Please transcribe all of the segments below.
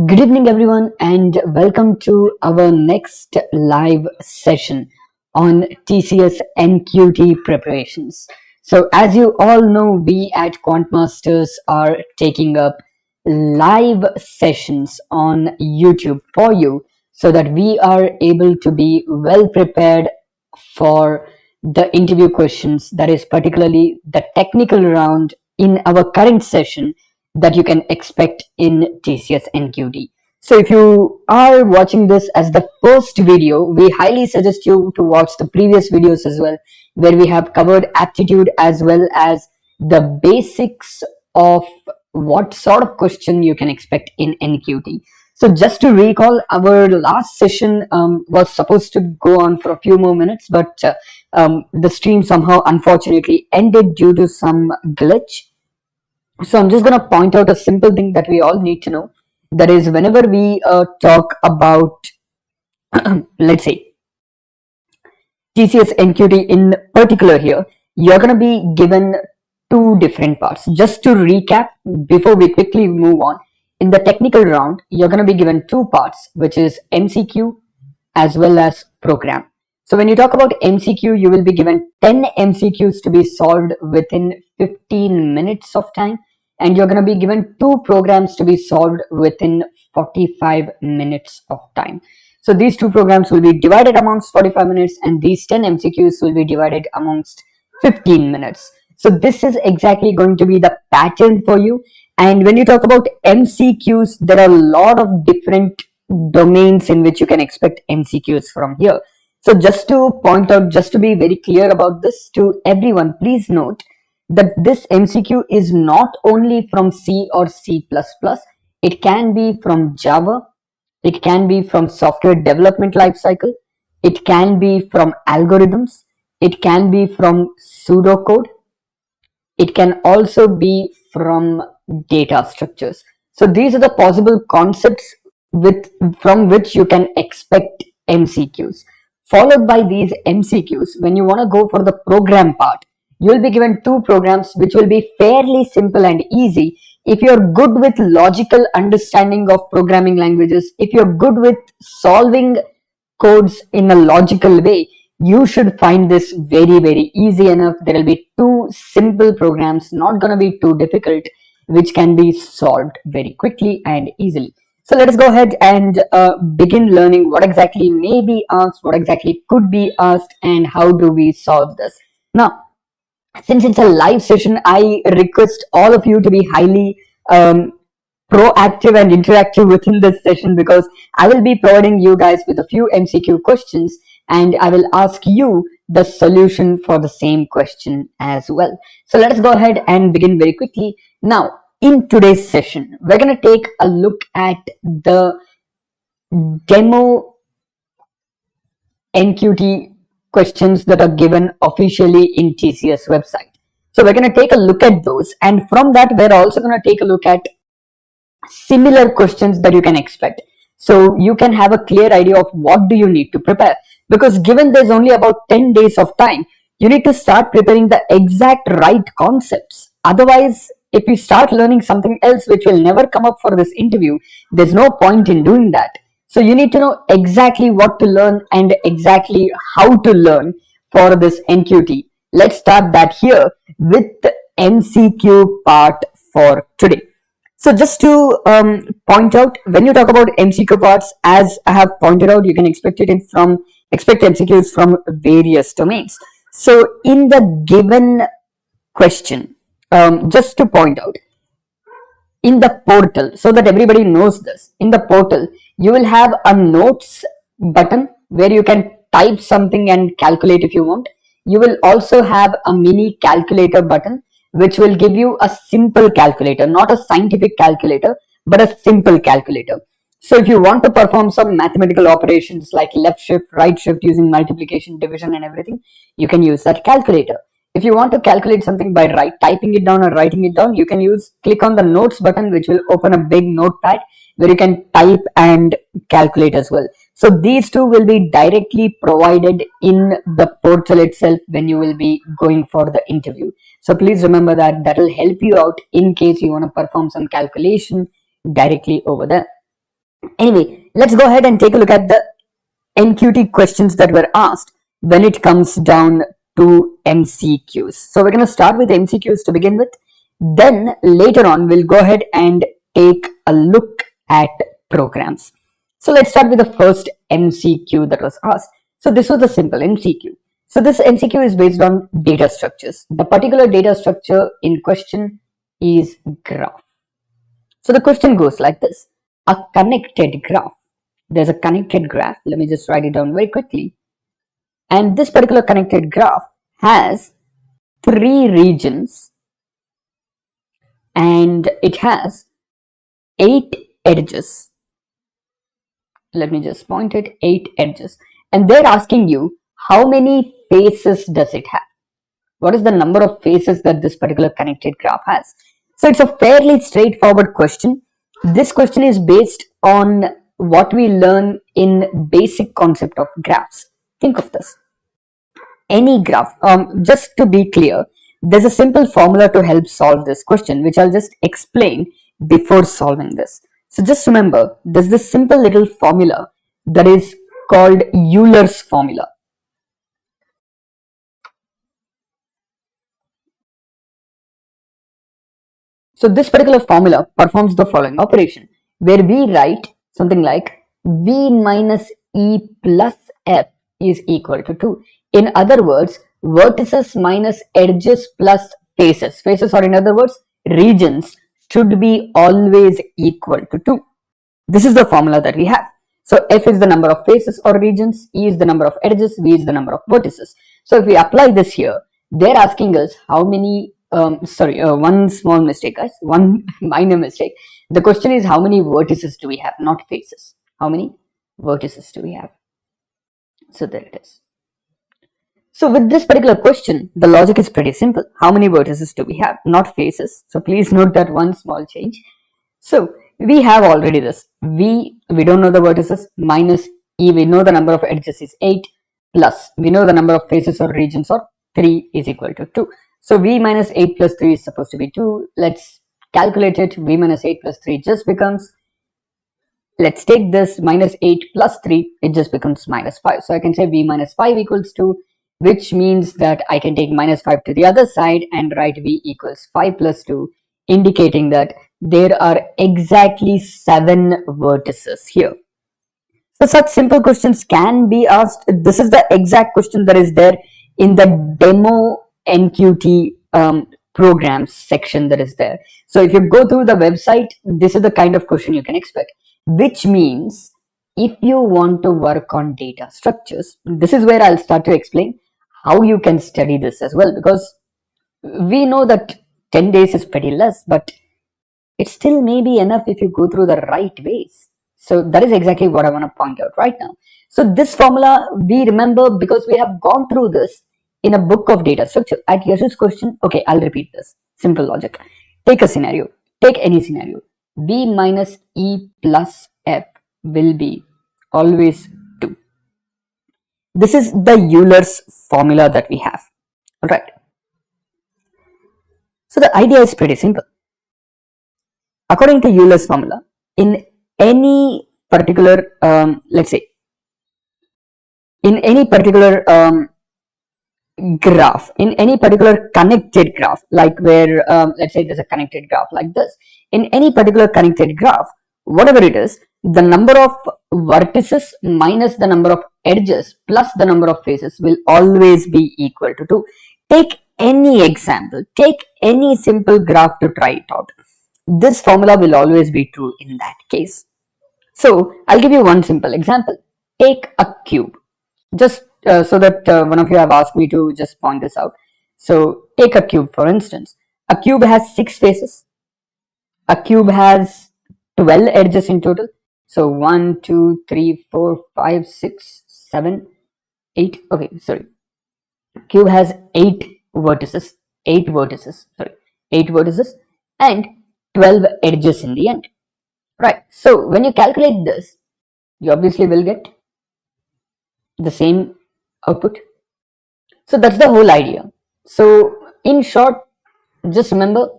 Good evening, everyone, and welcome to our next live session on TCS NQT preparations. So, as you all know, we at Quant Masters are taking up live sessions on YouTube for you so that we are able to be well prepared for the interview questions, that is, particularly the technical round in our current session that you can expect in TCS NQT. So if you are watching this as the first video, we highly suggest you to watch the previous videos as well, where we have covered aptitude as well as the basics of what sort of question you can expect in NQT. So just to recall, our last session was supposed to go on for a few more minutes, but the stream somehow unfortunately ended due to some glitch. So I'm just going to point out a simple thing that we all need to know. That is, whenever we talk about, let's say, TCS NQT in particular here, you're going to be given two different parts. Just to recap, before we quickly move on, in the technical round, you're going to be given two parts, which is MCQ as well as program. So when you talk about MCQ, you will be given 10 MCQs to be solved within 15 minutes of time, and you're going to be given two programs to be solved within 45 minutes of time. So these two programs will be divided amongst 45 minutes, and these 10 MCQs will be divided amongst 15 minutes. So this is exactly going to be the pattern for you. And when you talk about MCQs, there are a lot of different domains in which you can expect MCQs from here. So just to point out, just to be very clear about this to everyone, please note that this MCQ is not only from C or C++. It can be from Java. It can be from software development lifecycle. It can be from algorithms. It can be from pseudocode. It can also be from data structures. So these are the possible concepts from which you can expect MCQs. Followed by these MCQs, when you want to go for the program part, you will be given two programs which will be fairly simple and easy. If you're good with logical understanding of programming languages, if you're good with solving codes in a logical way, you should find this very easy enough. There will be two simple programs, not going to be too difficult, which can be solved very quickly and easily. So let us go ahead and begin learning what exactly may be asked, what exactly could be asked, and how do we solve this. Now, since it's a live session, I request all of you to be highly proactive and interactive within this session, because I will be providing you guys with a few MCQ questions, and I will ask you the solution for the same question as well. So let us go ahead and begin very quickly. Now, in today's session, we're going to take a look at the demo NQT questions that are given officially in TCS website. So we're going to take a look at those, and from that we're also going to take a look at similar questions that you can expect, so you can have a clear idea of what do you need to prepare. Because given there's only about 10 days of time, you need to start preparing the exact right concepts. Otherwise, if you start learning something else which will never come up for this interview, there's no point in doing that. So you need to know exactly what to learn and exactly how to learn for this NQT. Let's start that here with the MCQ part for today. So just to point out, when you talk about MCQ parts, as I have pointed out, you can expect MCQs from various domains. So in the given question, just to point out, in the portal, so that everybody knows this, in the portal, you will have a notes button where you can type something and calculate if you want. You will also have a mini calculator button, which will give you a simple calculator, not a scientific calculator, but a simple calculator. So if you want to perform some mathematical operations like left shift, right shift using multiplication, division and everything, you can use that calculator. If you want to calculate something by typing it down or writing it down, you can click on the notes button, which will open a big notepad where you can type and calculate as well. So these two will be directly provided in the portal itself when you will be going for the interview. So please remember that will help you out in case you want to perform some calculation directly over there. Anyway, let's go ahead and take a look at the NQT questions that were asked when it comes down to MCQs. So we're going to start with MCQs to begin with. Then later on, we'll go ahead and take a look at programs. So let's start with the first MCQ that was asked. So this was a simple MCQ. So this MCQ is based on data structures. The particular data structure in question is graph. So the question goes like this. A connected graph. There's a connected graph. Let me just write it down very quickly. And this particular connected graph has 3 regions and it has 8 edges. Let me just point it, 8 edges. And they're asking you how many faces does it have? What is the number of faces that this particular connected graph has? So it's a fairly straightforward question. This question is based on what we learn in basic concept of graphs. Think of this. Any graph, just to be clear, there's a simple formula to help solve this question, which I'll just explain before solving this. So just remember, there's this simple little formula that is called Euler's formula. So this particular formula performs the following operation, where we write something like V minus E plus F is equal to 2. In other words, vertices minus edges plus faces. Faces, or in other words, regions, should be always equal to 2. This is the formula that we have. So F is the number of faces or regions, E is the number of edges, V is the number of vertices. So if we apply this here, they're asking us how many, one small mistake guys, one minor mistake. The question is how many vertices do we have, not faces. How many vertices do we have? So there it is. So with this particular question, the logic is pretty simple. How many vertices do we have, not faces? So please note that one small change. So we have already this we don't know the vertices, minus E, we know the number of edges is 8, plus we know the number of faces or regions, or 3 is equal to 2. So V minus 8 plus 3 is supposed to be 2. Let's calculate it. V minus 8 plus 3 just becomes, let's take this minus 8 plus 3, it just becomes minus 5. So I can say V minus 5 equals 2, which means that I can take minus 5 to the other side and write V equals 5 plus 2, indicating that there are exactly 7 vertices here. So such simple questions can be asked. This is the exact question that is there in the demo NQT programs section that is there. So if you go through the website, this is the kind of question you can expect, which means if you want to work on data structures, this is where I'll start to explain how you can study this as well, because we know that 10 days is pretty less, but it still may be enough if you go through the right ways. So that is exactly what I want to point out right now. So this formula we remember because we have gone through this in a book of data structure. At Yash's question, okay, I'll repeat this. Simple logic. Take a scenario. Take any scenario. V minus E plus F will be always 2. This is the Euler's formula that we have. All right. So the idea is pretty simple. According to Euler's formula, in any particular, let's say, in any particular graph, in any particular connected graph, like where, let's say there's a connected graph like this, in any particular connected graph, whatever it is, the number of vertices minus the number of edges plus the number of faces will always be equal to 2. Take any example, take any simple graph to try it out. This formula will always be true in that case. So I'll give you one simple example. Take a cube, just so that one of you have asked me to just point this out. So take a cube, for instance. A cube has 6 faces. A cube has 12 edges in total. So 1, 2, 3, 4, 5, 6, 7, 8. Okay, sorry. Cube has 8 vertices. 8 vertices. Sorry, 8 vertices and 12 edges in the end. Right. So when you calculate this, you obviously will get the same output. So that's the whole idea. So in short, just remember,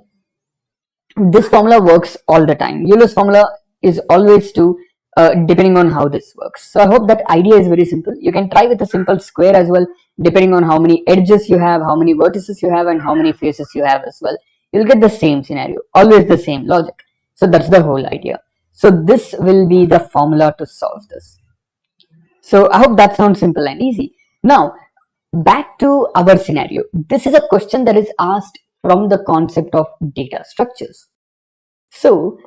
this formula works all the time. Euler's formula is always to depending on how this works. So I hope that idea is very simple. You can try with a simple square as well, depending on how many edges you have, how many vertices you have, and how many faces you have as well. You'll get the same scenario, always the same logic. So that's the whole idea. So this will be the formula to solve this. So I hope that sounds simple and easy. Now, back to our scenario. This is a question that is asked from the concept of data structures. So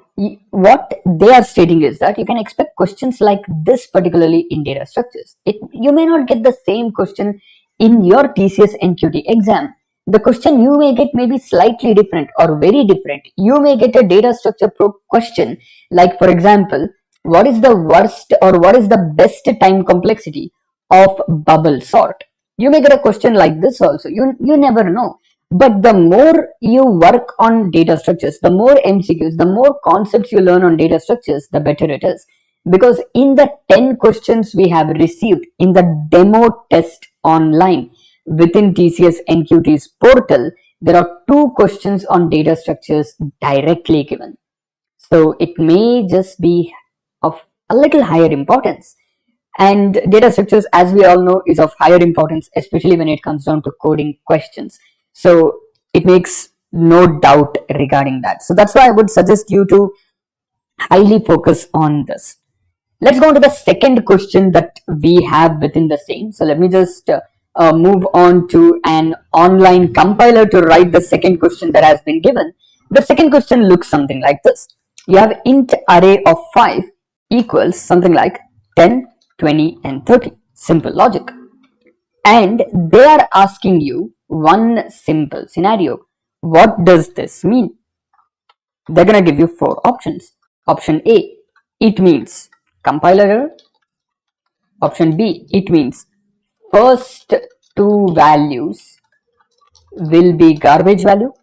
what they are stating is that you can expect questions like this, particularly in data structures. You may not get the same question in your TCS NQT exam. The question you may get may be slightly different or very different. You may get a data structure question like, for example, what is the worst or what is the best time complexity of bubble sort? You may get a question like this also. You never know. But the more you work on data structures, the more MCQs, the more concepts you learn on data structures, the better it is. Because in the 10 questions we have received in the demo test online within TCS NQT's portal, there are 2 questions on data structures directly given. So it may just be of a little higher importance. And data structures, as we all know, is of higher importance, especially when it comes down to coding questions. So it makes no doubt regarding that. So that's why I would suggest you to highly focus on this. Let's go on to the second question that we have within the same. So let me just move on to an online compiler to write the second question that has been given. The second question looks something like this. You have int array of 5 equals something like 10, 20 and 30. Simple logic. And they are asking you one simple scenario. What does this mean? They're going to give you 4 options. Option A, it means compiler error. Option B, it means first 2 values will be garbage value.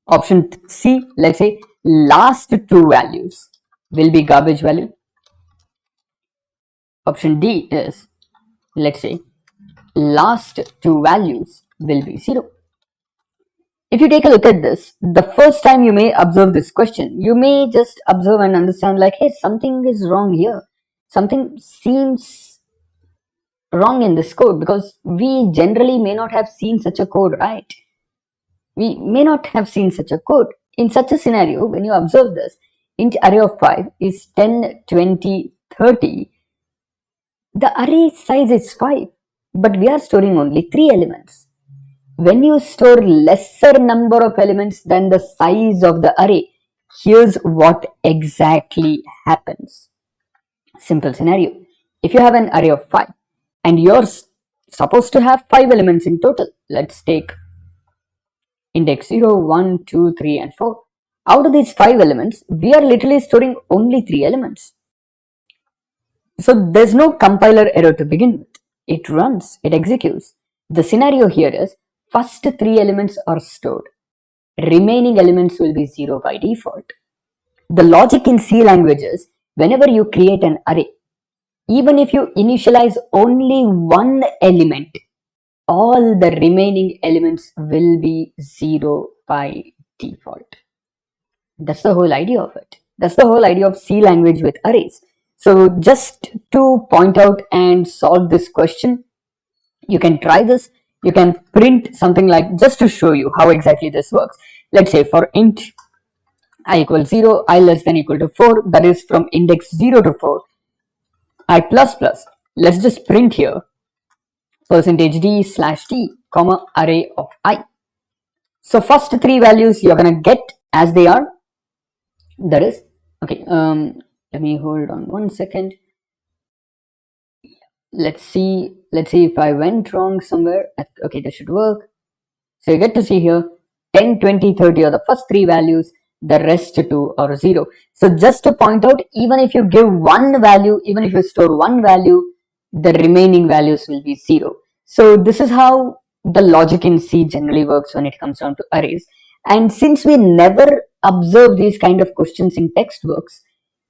Option C, let's say last 2 values will be garbage value. Option D is, let's say, last 2 values will be 0. If you take a look at this, the first time you may observe this question, you may just observe and understand like, hey, something is wrong here. Something seems wrong in this code, because we generally may not have seen such a code, right? We may not have seen such a code. In such a scenario, when you observe this, int array of 5 is 10, 20, 30. The array size is 5, but we are storing only 3 elements. When you store lesser number of elements than the size of the array, here's what exactly happens. Simple scenario. If you have an array of 5 and you're supposed to have 5 elements in total, let's take index 0, 1, 2, 3 and 4. Out of these 5 elements, we are literally storing only 3 elements. So there's no compiler error to begin with. It runs, it executes. The scenario here is first 3 elements are stored. Remaining elements will be 0 by default. The logic in C language is whenever you create an array, even if you initialize only one element, all the remaining elements will be 0 by default. That's the whole idea of it. That's the whole idea of C language with arrays. So just to point out and solve this question, you can try this. You can print something like, just to show you how exactly this works. Let's say for int I equals 0, I less than equal to 4, that is from index 0 to 4, I plus plus. Let's just print here %d/t, comma array of I. So first 3 values you're gonna get as they are. That is, okay, let me hold on 1 second. Let's see if I went wrong somewhere. Okay, that should work. So you get to see here 10, 20, 30 are the first 3 values, the rest 2 are 0. So just to point out, even if you give one value, even if you store one value, the remaining values will be 0. So this is how the logic in C generally works when it comes down to arrays. And since we never observe these kind of questions in textbooks,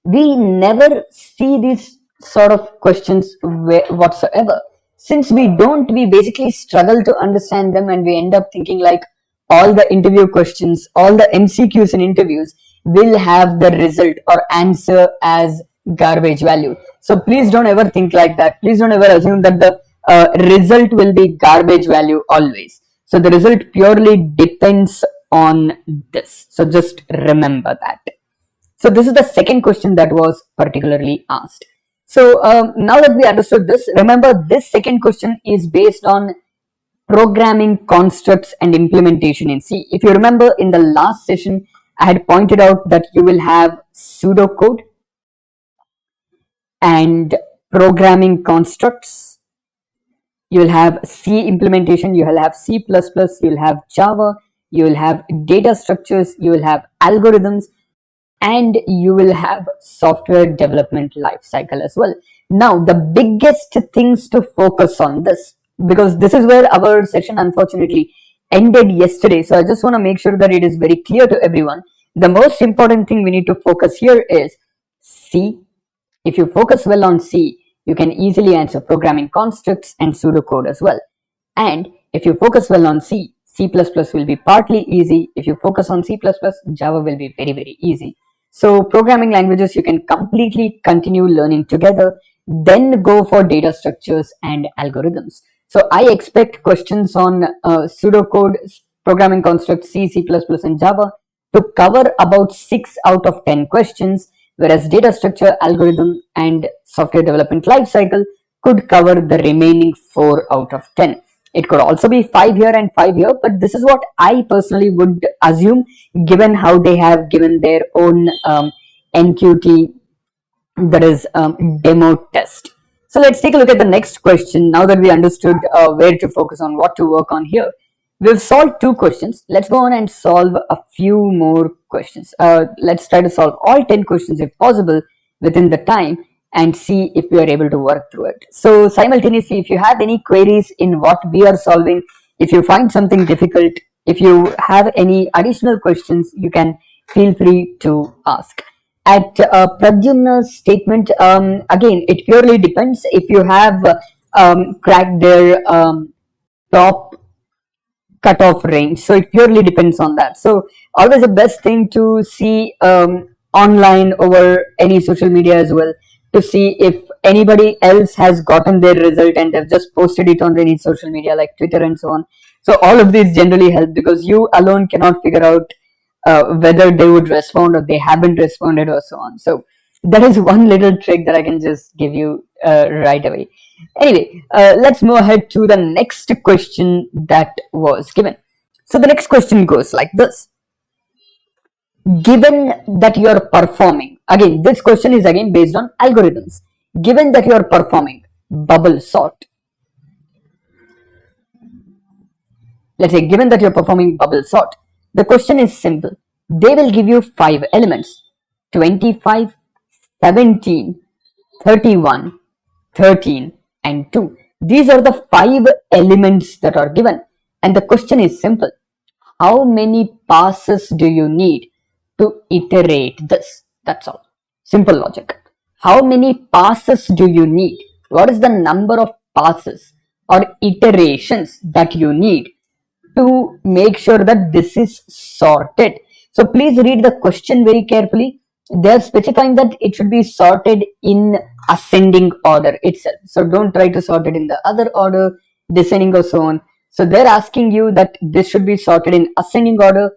we never see these sort of questions whatsoever. Since we don't, we basically struggle to understand them, and we end up thinking like all the interview questions, all the MCQs in interviews, will have the result or answer as garbage value. So please don't ever think like that. Please don't ever assume that the result will be garbage value always. So the result purely depends on this. So just remember that. So this is the second question that was particularly asked. So now that we understood this, remember this second question is based on programming constructs and implementation in C. If you remember in the last session, I had pointed out that you will have pseudocode and programming constructs. You will have C implementation, you will have C++, you will have Java, you will have data structures, you will have algorithms, and you will have software development lifecycle as well. Now, the biggest things to focus on this, because this is where our session unfortunately ended yesterday. So I just want to make sure that it is very clear to everyone. The most important thing we need to focus here is C. If you focus well on C, you can easily answer programming constructs and pseudocode as well. And if you focus well on C, C++ will be partly easy. If you focus on C++, Java will be very, very easy. So programming languages you can completely continue learning together, then go for data structures and algorithms. So I expect questions on pseudocode, programming constructs, C, C++, and Java to cover about 6 out of 10 questions, whereas data structure, algorithm, and software development lifecycle could cover the remaining 4 out of 10. It could also be 5 here and 5 here, but this is what I personally would assume given how they have given their own NQT, that is demo test. So let's take a look at the next question. Now that we understood where to focus on, what to work on here, we've solved 2 questions. Let's go on and solve a few more questions. Let's try to solve all 10 questions if possible within the time and see if we are able to work through it. So simultaneously, if you have any queries in what we are solving, if you find something difficult, if you have any additional questions, you can feel free to ask. At Pradyumna's statement, again, it purely depends. If you have cracked their top cutoff range, so it purely depends on that. So always the best thing to see online over any social media as well, to see if anybody else has gotten their result and they've just posted it on any social media like Twitter and so on. So all of these generally help, because you alone cannot figure out whether they would respond or they haven't responded or so on. So that is one little trick that I can just give you right away. Anyway, let's move ahead to the next question that was given. So the next question goes like this. Given that you are performing, again, this question is again based on algorithms. Given that you are performing bubble sort, let's say given that you're performing bubble sort, the question is simple. They will give you 5 elements: 25, 17, 31, 13, and 2. These are the 5 elements that are given, and the question is simple. How many passes do you need to iterate this? That's all. Simple logic. How many passes do you need? What is the number of passes or iterations that you need to make sure that this is sorted? So please read the question very carefully. They are specifying that it should be sorted in ascending order itself. So don't try to sort it in the other order, descending or so on. So they're asking you that this should be sorted in ascending order,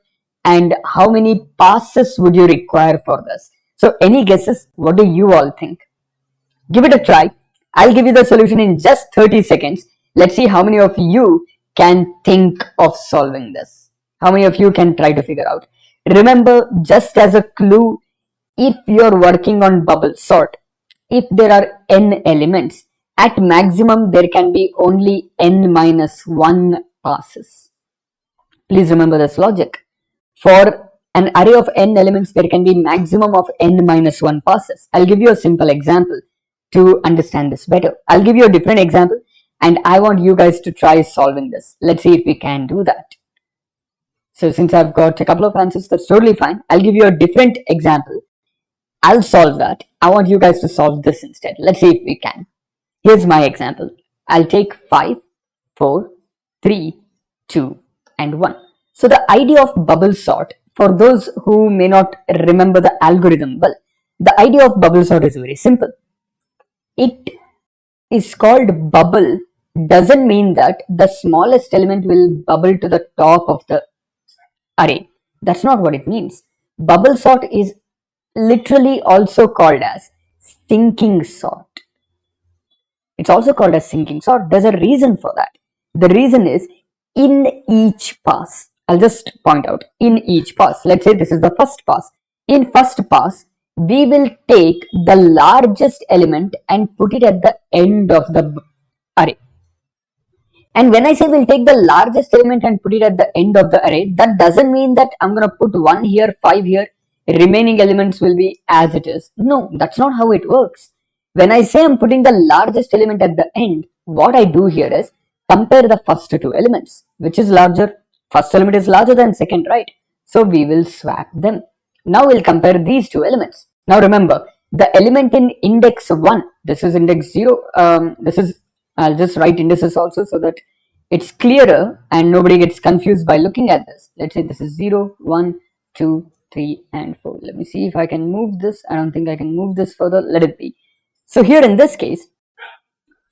and how many passes would you require for this? So any guesses? What do you all think? Give it a try. I'll give you the solution in just 30 seconds. Let's see how many of you can think of solving this. How many of you can try to figure out? Remember, just as a clue, if you're working on bubble sort, if there are n elements, at maximum there can be only n minus 1 passes. Please remember this logic. For an array of n elements, there can be maximum of n minus 1 passes. I'll give you a simple example to understand this better. I'll give you a different example, and I want you guys to try solving this. Let's see if we can do that. So since I've got a couple of answers, that's totally fine. I'll give you a different example. I'll solve that. I want you guys to solve this instead. Let's see if we can. Here's my example. I'll take 5, 4, 3, 2, and 1. So the idea of bubble sort, for those who may not remember the algorithm well, the idea of bubble sort is very simple. It is called bubble doesn't mean that the smallest element will bubble to the top of the array. That's not what it means. Bubble sort is literally also called as sinking sort. It's also called as sinking sort. There's a reason for that. The reason is in each pass. I'll just point out in each pass. Let's say this is the first pass. In first pass, we will take the largest element and put it at the end of the array. And when I say we'll take the largest element and put it at the end of the array, that doesn't mean that I'm going to put 1 here, 5 here, remaining elements will be as it is. No, that's not how it works. When I say I'm putting the largest element at the end, what I do here is compare the first two elements. Which is larger? First element is larger than second, right? So we will swap them. Now we'll compare these two elements. Now remember, the element in index 1, this is index 0, I'll just write indices also so that it's clearer and nobody gets confused by looking at this. Let's say this is 0, 1, 2, 3, and 4. Let me see if I can move this. I don't think I can move this further. Let it be. So here in this case,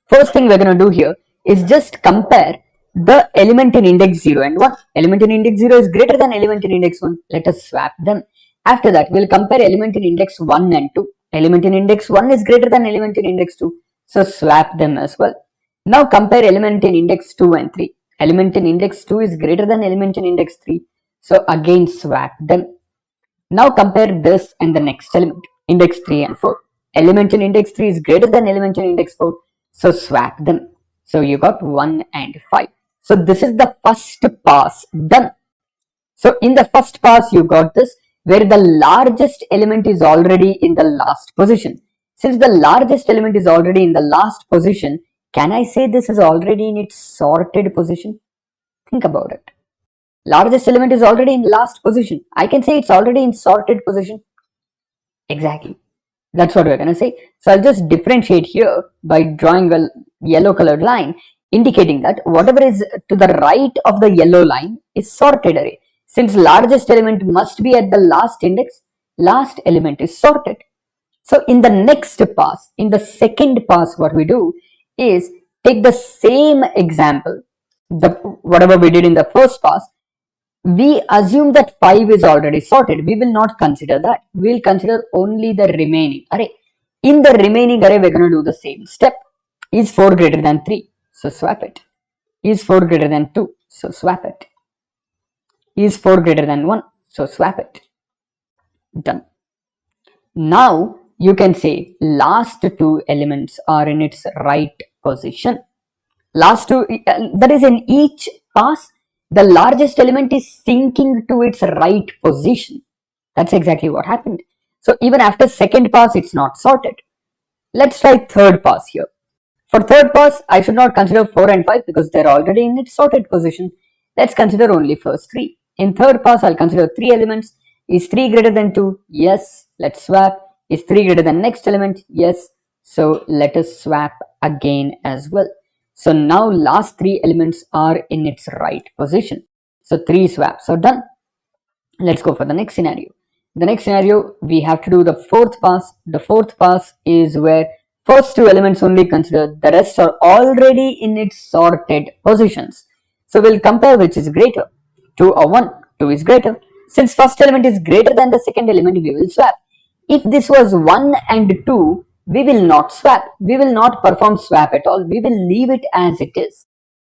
first thing we're going to do here is just compare the element in index 0 and 1. Element in index 0 is greater than element in index 1. Let us swap them. After that, we'll compare element in index 1 and 2. Element in index 1 is greater than element in index 2. So swap them as well. Now compare element in index 2 and 3. Element in index 2 is greater than element in index 3. So again swap them. Now compare this and the next element, index 3 and 4. Element in index 3 is greater than element in index 4. So swap them. So you got 1 and 5. So this is the first pass done. So in the first pass you got this where the largest element is already in the last position. Since the largest element is already in the last position, can I say this is already in its sorted position? Think about it. Largest element is already in last position. I can say it's already in sorted position. Exactly. That's what we're going to say. So I'll just differentiate here by drawing a yellow colored line indicating that whatever is to the right of the yellow line is sorted array. Since largest element must be at the last index, last element is sorted. So in the next pass, in the second pass, what we do is take the same example, whatever we did in the first pass, we assume that 5 is already sorted. We will not consider that. We will consider only the remaining array. In the remaining array, we're going to do the same step. Is 4 greater than 3? So swap it. Is 4 greater than 2? So swap it. Is 4 greater than 1? So swap it. Done. Now you can say last two elements are in its right position. Last two, that is in each pass, the largest element is sinking to its right position. That's exactly what happened. So even after second pass, it's not sorted. Let's try third pass here. For third pass, I should not consider 4 and 5 because they're already in its sorted position. Let's consider only first 3. In third pass, I'll consider 3 elements. Is 3 greater than 2? Yes. Let's swap. Is 3 greater than next element? Yes. So let us swap again as well. So now last 3 elements are in its right position. So 3 swaps are done. Let's go for the next scenario. The next scenario, we have to do the fourth pass. The fourth pass is where first 2 elements only considered, the rest are already in its sorted positions. So we'll compare which is greater, 2 or 1. 2 is greater. Since first element is greater than the second element, we will swap. If this was 1 and 2, we will not swap. We will not perform swap at all. We will leave it as it is.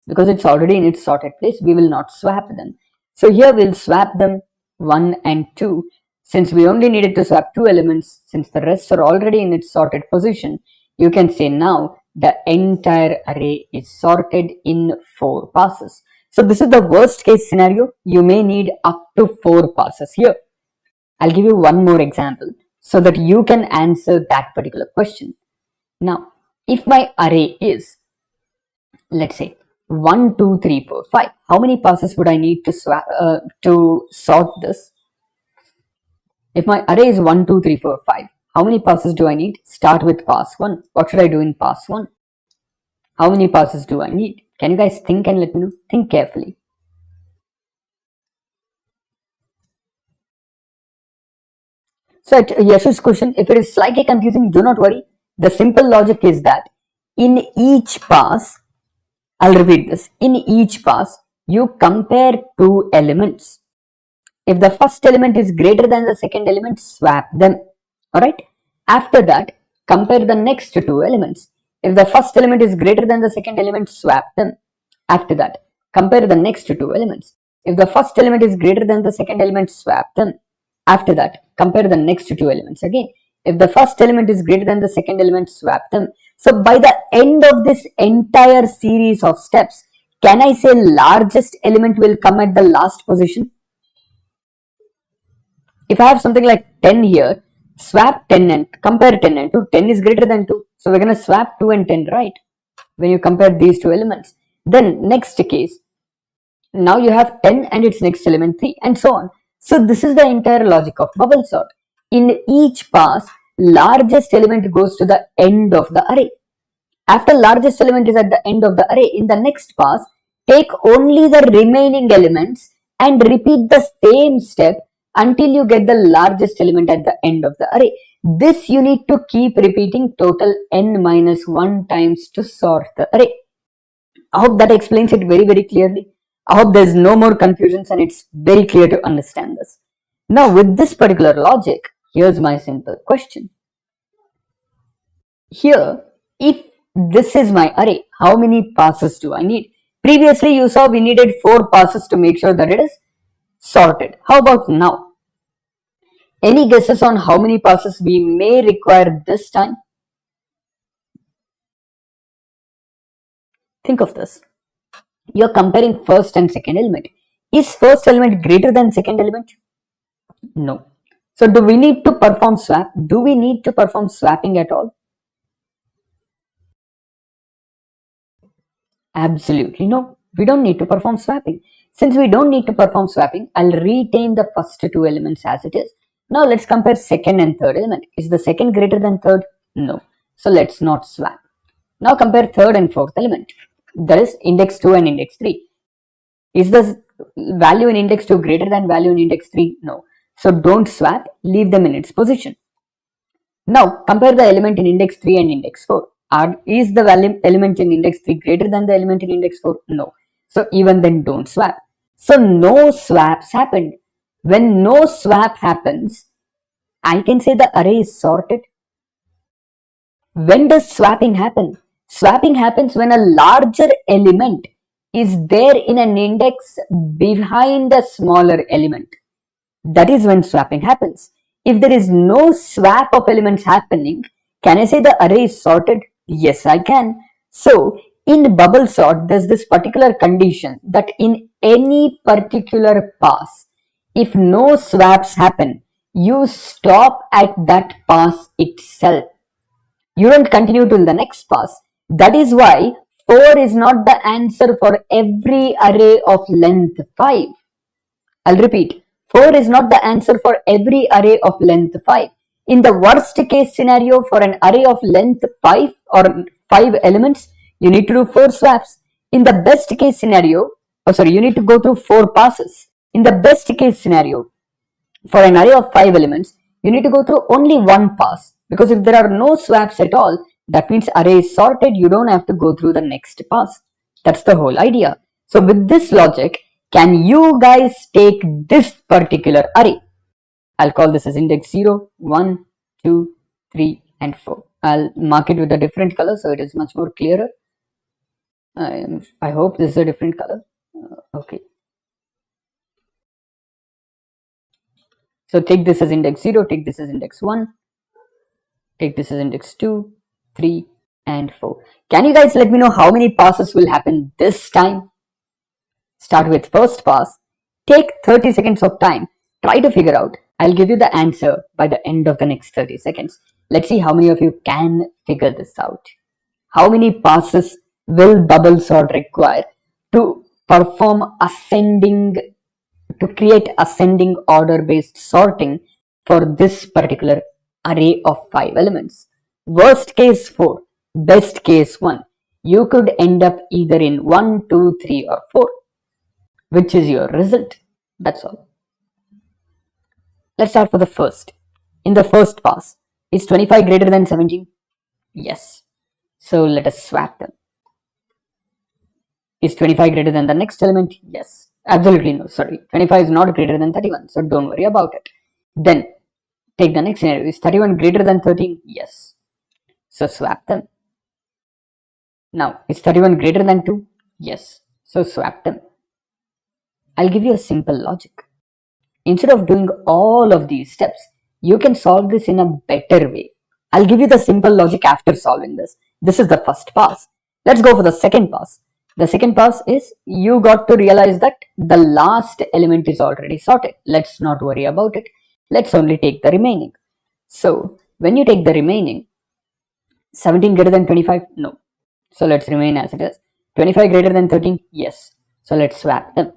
Because it's already in its sorted place, we will not swap them. So here we'll swap them 1 and 2. Since we only needed to swap 2 elements, since the rest are already in its sorted position, you can say now the entire array is sorted in 4 passes. So this is the worst case scenario. You may need up to 4 passes here. I'll give you one more example so that you can answer that particular question. Now, if my array is, let's say, 1, 2, 3, 4, 5, how many passes would I need to sort this? If my array is 1, 2, 3, 4, 5, how many passes do I need? Start with pass 1. What should I do in pass 1? How many passes do I need? Can you guys think and let me know? Think carefully. So at Yash's question, if it is slightly confusing, do not worry. The simple logic is that in each pass, I'll repeat this, in each pass, you compare two elements. If the first element is greater than the second element, swap them. Alright? After that, compare the next two elements. If the first element is greater than the second element, swap them. After that, compare the next two elements. If the first element is greater than the second element, swap them. After that, compare the next two elements again. If the first element is greater than the second element, swap them. So by the end of this entire series of steps, can I say largest element will come at the last position? If I have something like 10 here, swap 10 and compare 10 and 2. 10 is greater than 2. So we're going to swap 2 and 10, right? When you compare these two elements. Then next case, now you have 10 and its next element 3 and so on. So this is the entire logic of bubble sort. In each pass, largest element goes to the end of the array. After largest element is at the end of the array, in the next pass, take only the remaining elements and repeat the same step until you get the largest element at the end of the array. This you need to keep repeating total n minus 1 times to sort the array. I hope that explains it very, very clearly. I hope there's no more confusions and it's very clear to understand this. Now with this particular logic, here's my simple question. Here, if this is my array, how many passes do I need? Previously you saw we needed 4 passes to make sure that it is sorted. How about now? Any guesses on how many passes we may require this time? Think of this. You're comparing first and second element. Is first element greater than second element? No. So do we need to perform swap? Do we need to perform swapping at all? Absolutely no. We don't need to perform swapping. Since we don't need to perform swapping, I'll retain the first two elements as it is. Now let's compare second and third element. Is the second greater than third? No. So let's not swap. Now compare third and fourth element. That is index 2 and index 3. Is the value in index 2 greater than value in index 3? No. So don't swap, leave them in its position. Now compare the element in index 3 and index 4. Is the value element in index 3 greater than the element in index 4? No. So even then don't swap. So no swaps happened. When no swap happens, I can say the array is sorted. When does swapping happen? Swapping happens when a larger element is there in an index behind a smaller element. That is when swapping happens. If there is no swap of elements happening, can I say the array is sorted? Yes, I can. So in bubble sort, there's this particular condition that in any particular pass, if no swaps happen, you stop at that pass itself. You don't continue till the next pass. That is why 4 is not the answer for every array of length 5. I'll repeat. 4 is not the answer for every array of length 5. In the worst case scenario, for an array of length 5 or 5 elements, you need to do 4 swaps. In the best case scenario, you need to go through 4 passes. In the best case scenario, for an array of 5 elements, you need to go through only 1 pass. Because if there are no swaps at all, that means array is sorted, you don't have to go through the next pass. That's the whole idea. So with this logic, can you guys take this particular array? I'll call this as index 0, 1, 2, 3 and 4. I'll mark it with a different color so it is much more clearer. I hope this is a different color. Okay. So take this as index 0, take this as index 1, take this as index 2, 3 and 4. Can you guys let me know how many passes will happen this time? Start with first pass, take 30 seconds of time, try to figure out. I'll give you the answer by the end of the next 30 seconds. Let's see how many of you can figure this out. How many passes will bubble sort require to perform ascending, to create ascending order based sorting for this particular array of 5 elements? Worst case 4, best case 1. You could end up either in 1, 2, 3 or 4. Which is your result? That's all. Let's start for the first. in the first pass. Is 25 greater than 17? Yes. So let us swap them. Is 25 greater than the next element? Yes. Absolutely no, sorry. 25 is not greater than 31, so don't worry about it. Then take the next scenario. Is 31 greater than 13? Yes. So swap them. Now, is 31 greater than 2? Yes. So swap them. I'll give you a simple logic. Instead of doing all of these steps, you can solve this in a better way. I'll give you the simple logic after solving this. This is the first pass. Let's go for the second pass. The second pass is you got to realize that the last element is already sorted. Let's not worry about it. Let's only take the remaining. So when you take the remaining, 17 greater than 25? No. So let's remain as it is. 25 greater than 13? Yes. So let's swap them.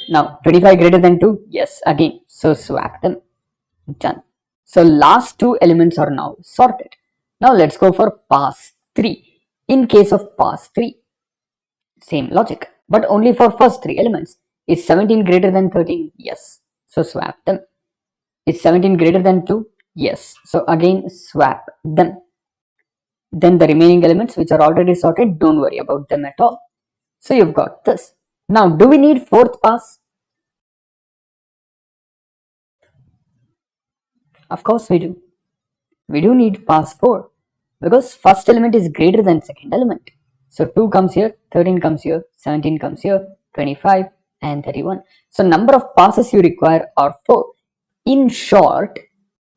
Now 25 greater than 2? Yes, again. So swap them. Done. So last two elements are now sorted. Now let's go for pass 3. In case of pass 3, same logic, but only for first three elements. Is 17 greater than 13? Yes. So swap them. Is 17 greater than 2? Yes. So again swap them. Then the remaining elements which are already sorted, don't worry about them at all. So you've got this. Now, do we need fourth pass? Of course we do. We do need pass 4 because first element is greater than second element. So 2 comes here, 13 comes here, 17 comes here, 25 and 31. So number of passes you require are 4. In short,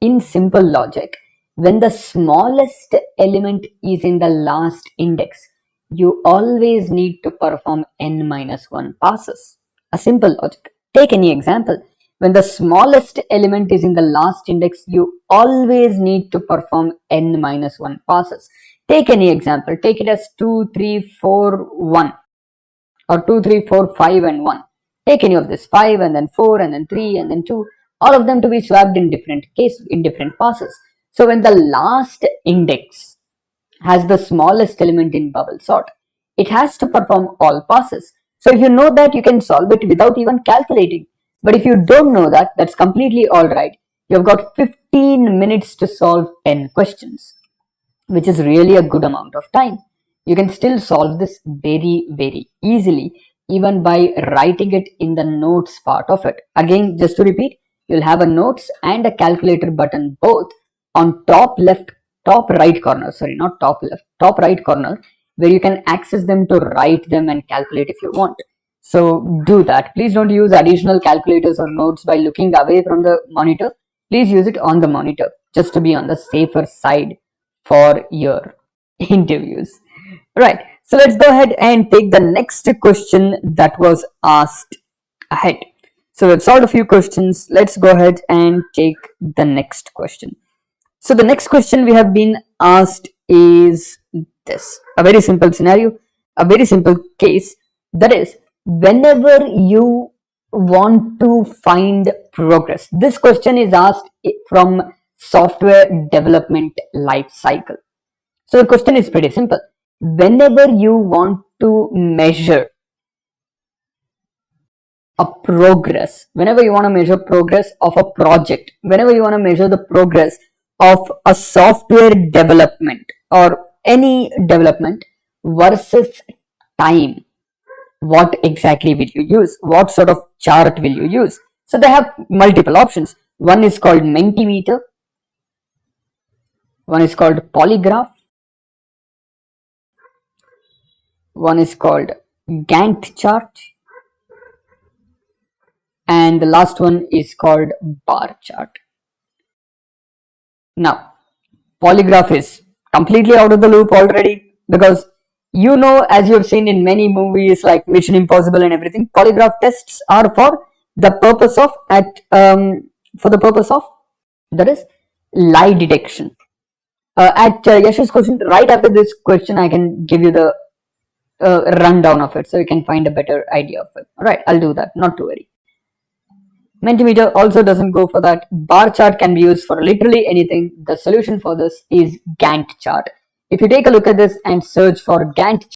in simple logic, when the smallest element is in the last index, you always need to perform n-1 passes. A simple logic. Take any example. When the smallest element is in the last index, you always need to perform n-1 passes. Take any example. Take it as 2, 3, 4, 1 or 2, 3, 4, 5 and 1. Take any of this 5 and then 4 and then 3 and then 2. All of them to be swapped in different cases, in different passes. So when the last index has the smallest element in bubble sort, it has to perform all passes. So if you know that, you can solve it without even calculating. But if you don't know that, that's completely alright. You've got 15 minutes to solve 10 questions, which is really a good amount of time. You can still solve this very easily, even by writing it in the notes part of it. Again, just to repeat, you'll have a notes and a calculator button both on top right corner, sorry, not top left, top right corner, where you can access them to write them and calculate if you want. So do that. Please don't use additional calculators or notes by looking away from the monitor. Please use it on the monitor just to be on the safer side for your interviews. Right. So let's go ahead and take the next question that was asked ahead. So we've solved a few questions. Let's go ahead and take the next question. So the next question we have been asked is this. A very simple scenario, a very simple case. That is, whenever you want to find progress. This question is asked from software development life cycle. So the question is pretty simple. Whenever you want to measure a progress, whenever you want to measure progress of a project, whenever you want to measure the progress of a software development or any development versus time, what exactly will you use? What sort of chart will you use? So they have multiple options. One is called Mentimeter, one is called Polygraph, one is called Gantt chart, and the last one is called bar chart. Now, Polygraph is completely out of the loop already, because you know, as you have seen in many movies like Mission Impossible and everything, polygraph tests are for the purpose of that is lie detection. At Yash's question, right after this question, I can give you the rundown of it, so you can find a better idea of it. All right, I'll do that. Not to worry. Mentimeter also doesn't go for that. Bar chart can be used for literally anything. The solution for this is Gantt chart. If you take a look at this and search for Gantt